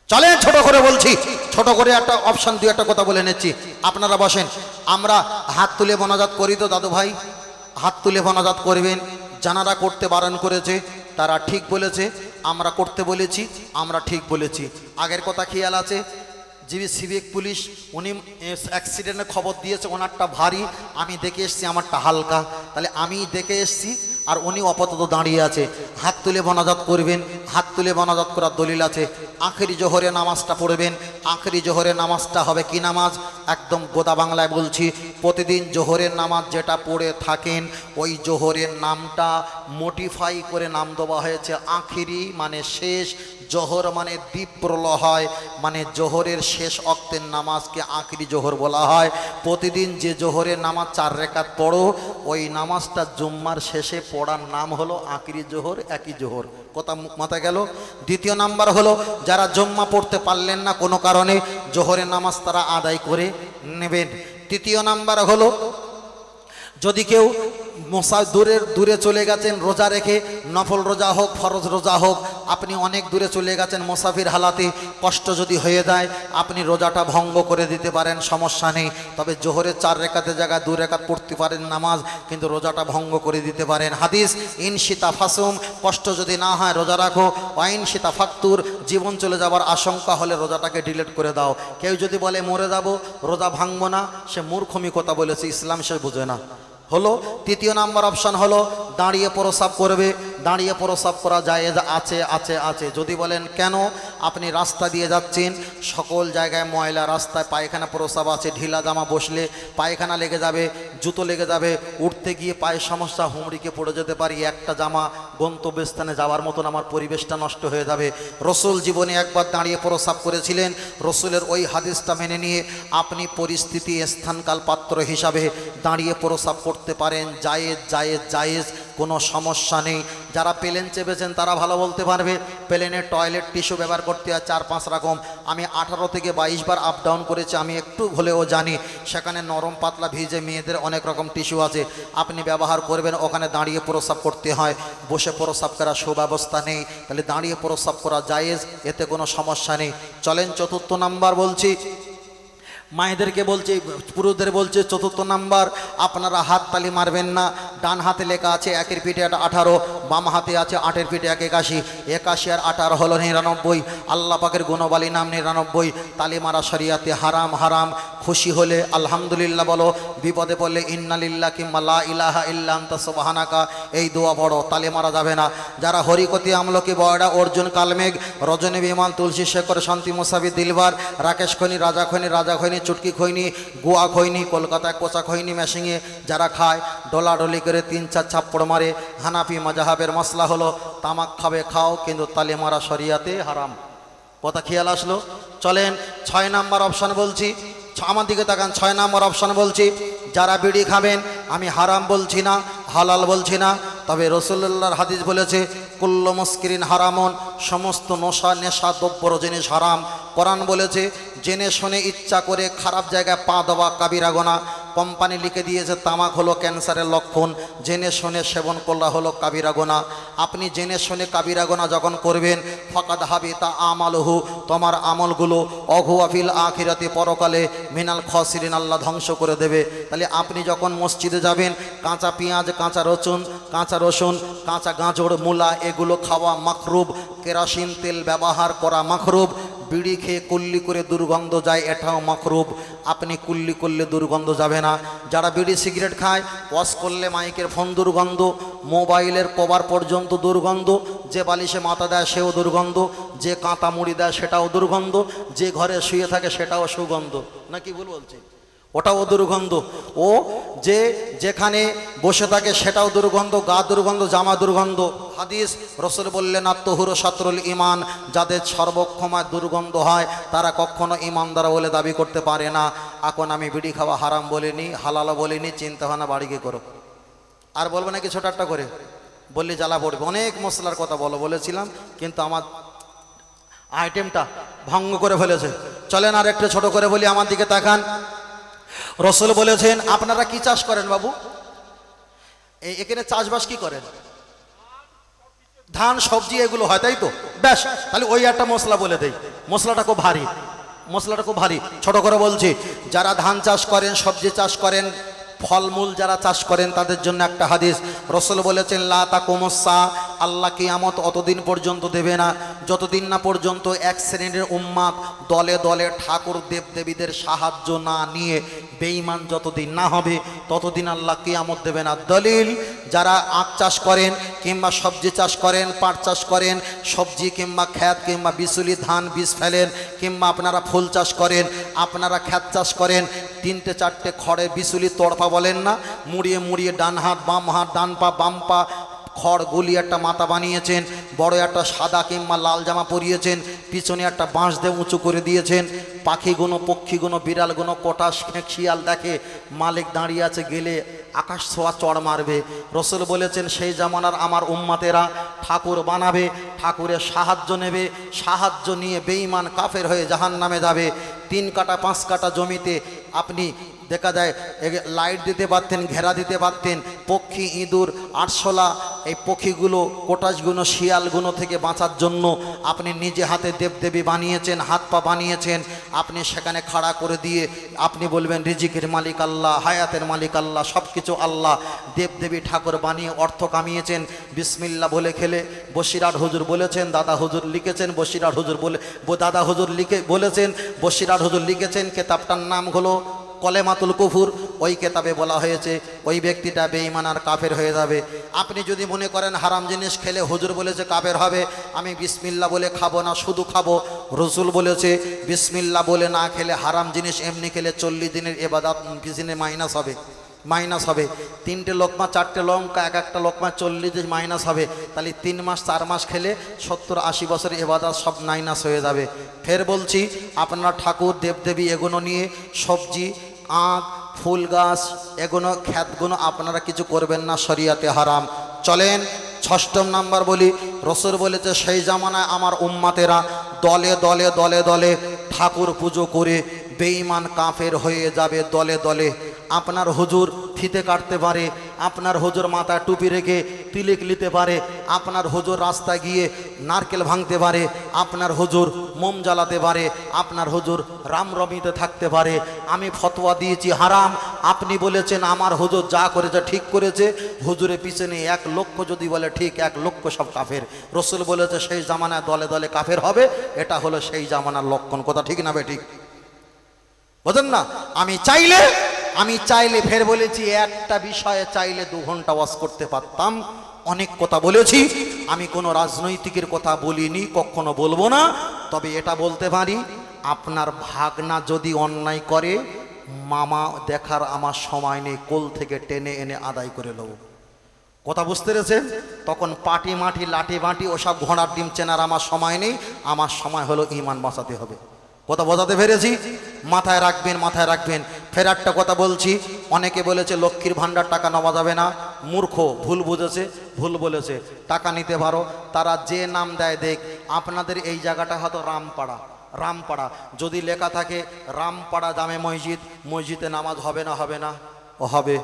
চলেন ছোট করে বলছি, ছোট করে একটা অপশন দুই একটা কথা বলে নিচ্ছি, আপনারা বসেন। আমরা হাত তুলে মোনাজাত করি তো দাদু ভাই, হাত তুলে মোনাজাত করবেন। যারা করতে বারণ করেছে তারা ঠিক বলেছে, আমরা করতে বলেছি, আমরা ঠিক বলেছি। আগের কথা খেয়াল আছে? জিবি সিভিক পুলিশ উনি অ্যাক্সিডেন্টের খবর দিয়েছে, ওনারটা ভারী, আমি দেখে এসছি আমারটা হালকা, তাহলে আমি দেখে এসছি আর উনি আপাতত দাঁড়িয়ে আছে। হাত তুলে মোনাজাত করবেন, হাত তুলে মোনাজাত করার দলিল আছে। আখেরি জোহরে নামাজটা পড়বেন। আখেরি জোহরের নামাজটা হবে কি নামাজ? একদম গোদা বাংলায় বলছি, প্রতিদিন জোহরের নামাজ যেটা পড়ে থাকেন, ওই জোহরের নামটা মডিফাই করে নাম দেওয়া হয়েছে আখেরি, মানে শেষ। জোহর মানে দ্বীপ প্রলয়, মানে জোহরের শেষ অক্তের নামাজকে আখেরি জোহর বলা হয়। প্রতিদিন যে জোহরের নামাজ 4 রাকাত পড়ো, ওই নামাজটা জুম্মার শেষে পড়ার নাম হলো আখেরি জোহর, একই জোহর। কথা মাথা গেল? দ্বিতীয় নাম্বার হলো, যারা জুম্মা পড়তে পারলেন না কোনো কারণে, জোহরের নামাজ তারা আদায় করে নেবেন। তৃতীয় নাম্বার হলো, যদি কেউ দূরে চলে গেছেন রোজা রেখে, নফল রোজা হোক ফরজ রোজা হোক, আপনি অনেক দূরে চলে গেছেন মুসাফির হালাতে, কষ্ট যদি হয়ে যায় আপনি রোজাটা ভঙ্গ করে দিতে পারেন, সমস্যা নেই। তবে জোহরের 4 রাকাতের জায়গায় 2 রাকাত পড়তে পারেন নামাজ, কিন্তু রোজাটা ভঙ্গ করে দিতে পারেন। হাদিস ইনশিতা ফাসুম, কষ্ট যদি না হয় রোজা রাখো, ওয়াইনশিতা ফাকতুর, জীবন চলে যাবার আশঙ্কা হলে রোজাটাকে ডিলিট করে দাও। কেউ যদি বলে মরে যাব রোজা ভাঙবো না, সে মূর্খমি কথা বলেছে, ইসলাম সে বোঝে না। হলো তৃতীয় নাম্বার অপশন হলো দাঁড়িয়ে প্রস্রাব করবে। দাঁড়িয়ে প্রস্রাব করা জায়েজ আছে আছে আছে। যদি বলেন কেন? আপনি রাস্তা দিয়ে যাচ্ছেন, সকল জায়গায় ময়লা, রাস্তায় পায়খানা প্রস্রাব আছে, ঢিলা জামা বসলে পায়খানা লেগে যাবে, জুতো লেগে যাবে, উঠতে গিয়ে পায়ের সমস্যা, হুমড়িকে পড়ে যেতে পারি, একটা জামা গন্তব্যস্থানে যাওয়ার মতন আমার পরিবেশটা নষ্ট হয়ে যাবে। রসুল জীবনে একবার দাঁড়িয়ে প্রস্রাব করেছিলেন, রসুলের ওই হাদিসটা মেনে নিয়ে আপনি পরিস্থিতি স্থানকাল পাত্র হিসাবে দাঁড়িয়ে প্রস্রাব করতে পারেন, জায়েজ জায়েজ জায়েজ, কোনো সমস্যা নেই। যারা প্লেন চেপেছেন তারা ভালো বলতে পারবে, প্লেনের টয়লেট টিস্যু ব্যবহার করতে হয় 4-5 রকম। আমি 18 থেকে 22 বার আপ ডাউন করেছি, আমি একটু হলেও জানি। সেখানে নরম পাতলা ভিজে মেয়েদের অনেক রকম টিস্যু আছে, আপনি ব্যবহার করবেন। ওখানে দাঁড়িয়ে প্রস্রাব করতে হয়, বসে প্রস্রাব করার সুব্যবস্থা নেই, তাহলে দাঁড়িয়ে প্রস্রাব করা জায়েজ, এতে কোনো সমস্যা নেই। চলেন চতুর্থ নাম্বার বলছি, মায়েদেরকে বলছে, পুরুষদের বলছে চতুর্থ নাম্বার, আপনারা হাত তালি মারবেন না। ডান হাতে লেখা আছে 1-এর পিঠে 18, বাম হাতে আছে 8-এর পিঠে 81, 81 আর 18 হলো 99। আল্লাহ পাকের গুণবালী নাম 99। তালি মারা শরিয়াতে হারাম হারাম। খুশি হলে আলহামদুলিল্লাহ বলো, বিপদে পড়লে ইন্নালিল্লাহ কিংবা লা ইলাহা ইল্লা আনতা সুবহানাকা, এই দোয়া পড়ো। তালি মারা যাবে না। যারা হরিকতি, আমলকি, বয়ডা, অর্জুন, কালমেঘ, রজনী, বিমান, তুলসী, শেখর, শান্তি, মুসাফি, দিলবার, রাকেশ খৈনি, রাজা খৈনি, রাজা খৈনি, চুটকি খৈনি, গোয়া খৈনি, কলকাতায় কোচা খৈনি, মেশিংয়ে যারা খায় ডলাডলি করে 3-4 ছাপ্পড় মারে। হানাফি মাযহাবের মশলা হলো তামাক খাবে খাও, কিন্তু তালি মারা শরিয়াতে হারাম। কথা খেয়াল আসলো? চলেন 6 নাম্বার অপশান বলছি, আমার দিকে তাকান। 6 নাম্বার অপশান বলছি, যারা বিড়ি খাবেন, আমি হারাম বলছি না, হালাল বলছি না, তবে রাসূলুল্লাহর হাদিস বলেছে কুল্লু মুসকিরিন হারামন, সমস্ত নেশা দ্রব্য জিনিস হারাম। কোরআন বলেছে জেনে শুনে ইচ্ছা করে খারাপ জায়গায় পা দেওয়া কাবিরা গুনাহ। কোম্পানি লিখে দিয়েছে তামাক হলো ক্যান্সারের লক্ষণ, জেনে শুনে সেবন করা হলো কাবিরা গুনাহ। আপনি জেনে শুনে কাবিরা গুনাহ যখন করবেন, ফাকাদ হাবিতা আমালুহু, তোমার আমলগুলো অহুয়া ফিল আখিরাতি, পরকালে মিনাল খাসিরিন, আল্লাহ ধ্বংস করে দেবে। তাহলে আপনি যখন মসজিদে যাবেন, কাঁচা পেঁয়াজ, কাঁচা রসুন, কাঁচা গাজর, মূলা এগুলো খাওয়া মাকরুব, কেরোসিন তেল ব্যবহার করা মাকরুব, বিড়ি খেয়ে কুল্লি করে দুর্গন্ধ যায় এটাও মাকরুব। আপনি কুল্লি করলে দুর্গন্ধ যাবে না। যারা বিড়ি সিগারেট খায়, ওয়াশ করলে মাইকের ফোন দুর্গন্ধ, মোবাইলের কভার পর্যন্ত দুর্গন্ধ, যে বালিশে মাথা দেয় সেও দুর্গন্ধ, যে কাঁথা মুড়ি দেয় সেটাও দুর্গন্ধ, যে ঘরে শুয়ে থাকে সেটাও সুগন্ধ, না কি ভুল বলছে? ওটাও দুর্গন্ধ। ও যে যেখানে বসে থাকে সেটাও দুর্গন্ধ, গা দুর্গন্ধ, জামা দুর্গন্ধ। হাদিস, রসুল বললেন আত্মহুর সাতরুল ইমান, যাদের সর্বক্ষমায় দুর্গন্ধ হয় তারা কখনো ইমানদার বলে দাবি করতে পারে না। এখন আমি বিড়ি খাওয়া হারাম বলিনি, হালাল বলিনি, চিন্তা ভাবনা বাড়িকে করো। আর বলবো নাকি ছোট একটা করে বললি জ্বালা পড়বে। অনেক মশলার কথা বলেছিলাম, কিন্তু আমার আইটেমটা ভঙ্গ করে ফেলেছে। চলেন আর একটু ছোট করে বলি, আমার দিকে তাকান। রসুল বলেছেন, আপনারা কি চাষ করেন বাবু? এখানে চাষবাস কি করেন? ধান, সবজি এগুলো হয়, তাই তো? ব্যাস, তাহলে ওই একটা মশলা বলে দেই। মশলাটা খুব ভারী, ছোট করে বলছি। যারা ধান চাষ করেন, সবজি চাষ করেন, ফলমূল যারা চাষ করেন, তাদের জন্য একটা হাদিস। রসুল বলেছেন, লা তাকুমুস-সা, আল্লাহ কিয়ামত অতদিন পর্যন্ত দেবে না যতদিন না পর্যন্ত এক শ্রেণীর উম্মাত দলে দলে ঠাকুর দেবদেবীদের সাহায্য না নিয়ে বেঈমান যতদিন না হবে ততদিন আল্লাহ কিয়ামত দেবে না। দলিল, যারা আখ চাষ করেন কিংবা সবজি চাষ করেন, পাট চাষ করেন, সবজি কিংবা খ্যাত কিংবা বিচুলি ধান বীজ ফেলেন, কিংবা আপনারা ফুল চাষ করেন, আপনারা খ্যাত চাষ করেন, 3টে 4টে খড়ে বিচুলি তড়পা বলেন না, মুড়িয়ে মুড়িয়ে ডান হাত বাম হাত, ডান পা বাম পা, খড় গুলি একটা মাথা বানিয়েছেন, বড় একটা সাদা কিংবা লাল জামা পরিয়েছেন, পিছনে একটা বাঁশ দিয়ে উঁচু করে দিয়েছেন। পাখিগুলো, পক্ষীগুলো, বিড়ালগুলো, কোটাস শিয়াল দেখে মালিক দাঁড়িয়ে আছে, গেলে আকাশ ছোঁয়া চড় মারবে। রসুল বলেছেন, সেই জামানার আমার উম্মাতেরা ঠাকুর বানাবে, ঠাকুরের সাহায্য নেবে, সাহায্য নিয়ে বেঈমান কাফের হয়ে জাহান্নামে যাবে। 3 কাটা 5 কাটা জমিতে আপনি দেখা যায় লাইট দিতে পারতেন, ঘেরা দিতে পারতেন, পক্ষী, ইঁদুর, আরশোলা, এই পক্ষীগুলো, কোটাসগুলো, শিয়ালগুলো থেকে বাঁচার জন্য আপনি নিজে হাতে দেবদেবী বানিয়েছেন, হাত পা বানিয়েছেন। আপনি সেখানে খাড়া করে দিয়ে আপনি বলবেন, রিজিকের মালিক আল্লাহ, হায়াতের মালিক আল্লাহ, সব কিছু আল্লাহ। দেবদেবী ঠাকুর বানিয়ে অর্থ কামিয়েছেন। বিসমিল্লাহ বলে খেলে বসিরহাট হুজুর বলেছেন, দাদা হুজুর লিখেছেন, বসিরহাট হুজুর দাদা হুজুর বলেছেন, বসিরহাট হুজুর লিখেছেন। কেতাবটার নাম হলো কলেমাতুল কুফুর। ওই কেতাবে বলা হয়েছে ওই ব্যক্তিটা বেঈমান আর কাফের হয়ে যাবে। আপনি যদি মনে করেন হারাম জিনিস খেলে হুজুর বলেছে কাফের হবে, আমি বিসমিল্লাহ বলে খাবো না, শুধু খাবো, রসুল বলেছে বিসমিল্লাহ বলে না খেলে হারাম জিনিস এমনি খেলে 40 দিনের ইবাদত পিছনে মাইনাস হবে। 3টে লোকমা 4টে লঙ্কা, একটা লোকমা 40 দিন মাইনাস হবে। তাহলে 3 মাস 4 মাস খেলে 70-80 বছরের ইবাদত সব মাইনাস হয়ে যাবে। ফের বলছি, আপনারা ঠাকুর দেবদেবী এগুলো নিয়ে সবজি, আখ, ফুল গাছ, এগুলো খ্যাতগুলো আপনারা কিছু করবেন না, শরিয়াতে হারাম। চলেন 6ম নাম্বার বলি। রসুল বলেছে, সেই জামানায় আমার উম্মাতেরা দলে দলে দলে দলে ঠাকুর পুজো করে বেঈমান কাফের হয়ে যাবে দলে দলে। আপনার হুজুর ফিতে কাটতে পারে, আপনার হুজুর মাথায় টুপি রেখে তিলক নিতে পারে, আপনার হুজুর রাস্তায় গিয়ে নারকেল ভাঙতে পারে, আপনার হুজুর মোম জ্বালাতে পারে, আপনার হুজুর রামরমিতে থাকতে পারে। আমি ফতোয়া দিয়েছি হারাম, আপনি বলেছেন আমার হুজুর যা করেছে ঠিক করেছে। হুজুরের পিছনে 1 লক্ষ যদি বলে ঠিক, 1 লক্ষ সব কাফের। রসুল বলেছে সেই জামানায় দলে দলে কাফের হবে, এটা হলো সেই জামানার লক্ষণ। কথা ঠিক না বেঠিক? বোঝেন না? আমি চাইলে ফের বলেছি, একটা বিষয়ে চাইলে 2 ঘন্টা ওয়াজ করতে পারতাম। অনেক কথা বলেছি, আমি কোনো রাজনৈতিকের কথা বলিনি, কখনো বলবো না। তবে এটা বলতে পারি, আপনার ভাগনা যদি অন্যায় করে, মামা দেখার আমার সময় নেই, কোল থেকে টেনে এনে আদায় করে নেব। কথা বুঝতে পেরেছেন? তখন পাটি মাটি লাঠি বাটি ওসব ঘোড়ার ডিম চেনার আমার সময় নেই। আমার সময় হলো ঈমান বাঁচাতে হবে। কথা বোঝাতে পেরেছি? মাথায় রাখবেন। ফের একটা কথা বলছি, অনেকে বলেছে লক্ষ্মীর ভাণ্ডার টাকা নেওয়া যাবে না। মূর্খ, ভুল বুঝেছে, ভুল বলেছে। টাকা নিতে পারো, তারা যে নাম দেয় দেখ। আপনাদের এই জায়গাটা হয়তো রামপাড়া, রামপাড়া। যদি লেখা থাকে রামপাড়া জামে মসজিদ, মসজিদে নামাজ হবে না? হবে না? ও হবে।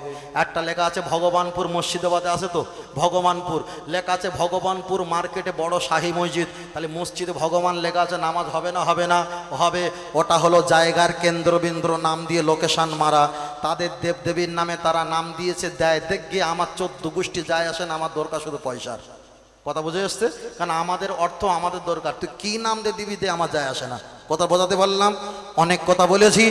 একটা লেখা আছে ভগবানপুর, মুর্শিদাবাদে আছে তো ভগবানপুর, লেখা আছে ভগবানপুর মার্কেটে বড় শাহী মসজিদ, তাহলে মসজিদে ভগবান লেখা আছে, নামাজ হবে না? হবে না? হবে। ওটা হলো জায়গার কেন্দ্রবিন্দু নাম দিয়ে লোকেশন মারা। তাদের দেবদেবীর নামে তারা নাম দিয়েছে, দেয়। দেখ গিয়ে আমার 14 গোষ্ঠী যায় আসেন, আমার দরকার শুধু পয়সার। কথা বুঝে আসছে? কারণ আমাদের অর্থ আমাদের দরকার, তুই কী নাম দে দিবি দে, আমার যায় আসে না। কথা বোঝাতে পারলাম? অনেক কথা বলেছি।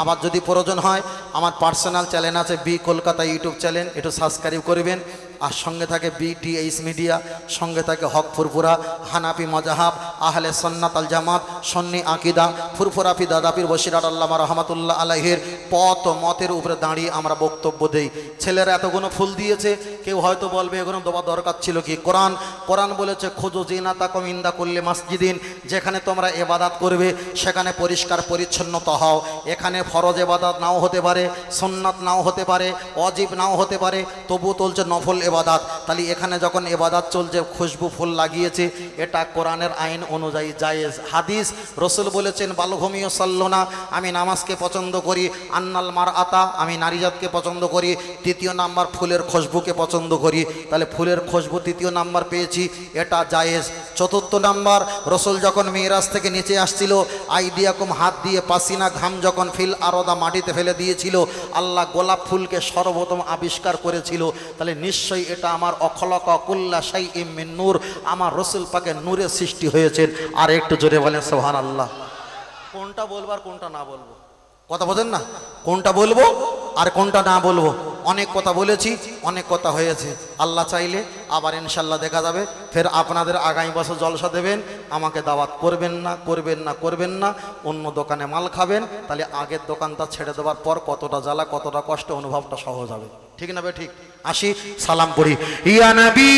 আবার যদি প্রয়োজন হয় আমার পার্সোনাল চ্যানেল আছে বি কলকাতা ইউটিউব চ্যানেল, একটু সাবস্ক্রাইব করবেন। আর সঙ্গে থাকে বিটিএইচ মিডিয়া, সঙ্গে থাকে হক ফুরফুরা, হানাফি মজাহাব, আহলে সন্নাত আল জামাত, সন্নি আকিদা, ফুরফুরাফি দাদাপির বশিরাত আল্লামা রহমাতুল্লাহ আলাইহির পথ মতের উপরে দাঁড়িয়ে আমরা বক্তব্য দেই। ছেলেরা এতগুলো ফুল দিয়েছে, কেউ হয়তো বলবে এগুলো দেওয়া দরকার ছিল কি? কোরআন বলেছে খুজু জিনাতাকুম ইনদা কুল্লি মাসজিদিন, যেখানে তোমরা ইবাদত করবে সেখানে পরিষ্কার পরিচ্ছন্নতা হও। এখানে ফরজ ইবাদত নাও হতে পারে, সুন্নাত নাও হতে পারে, ওয়াজিব নাও হতে পারে, তবু চলছে নফল ইবাদত। তাহলে এখানে যখন ইবাদত চলছে, খুশবু ফুল লাগিয়েছে, এটা কোরআনের আইন অনুযায়ী জায়েজ। হাদিস, রসুল বলেছেন বালঘমিও সাল্লনা, আমি নামাজকে পছন্দ করি, আন্নাল মার আতা, আমি নারীজাতকে পছন্দ করি, তৃতীয় নাম্বার ফুলের খুশবুকে পছন্দ করি। তাহলে ফুলের খুশবু তৃতীয় নাম্বার পেয়েছি, এটা জায়েজ। চতুর্থ নাম্বার, রসুল যখন মিরাজ থেকে নিচে আসছিল, আইদিয়াকুম হাত দিয়ে পাসিনা ঘাম যখন ফিল আরদা মাটিতে ফেলে দিয়েছিল, আল্লাহ গোলাপ ফুলকে সর্বপ্রথম আবিষ্কার করেছিল। তাহলে নিশ্চয়ই এটা আমার অখলাকা কুল্লা শাইইম মিন নূর, আমার রসুল পাকে নূরের সৃষ্টি হয়েছেন। আর একটু জোরে বলেন সুবহানাল্লাহ। কোনটা বলবো আর কোনটা না বলবো? কথা বোঝেন না? কোনটা বলবো আর কোনটা না বলবো? অনেক কথা বলেছি, অনেক কথা হয়েছে। আল্লাহ চাইলে আবার ইনশাল্লাহ দেখা যাবে। ফের আপনাদের আগামী বছর জলসা দেবেন, আমাকে দাওয়াত করবেন না, করবেন না, করবেন না, অন্য দোকানে মাল খাবেন। তাহলে আগের দোকানটা ছেড়ে দেওয়ার পর কতটা জ্বালা, কতটা কষ্ট, অনুভবটা সহজ হবে। ঠিক না বে? ঠিক। আসি, সালাম পড়ি। ইয়া নবী।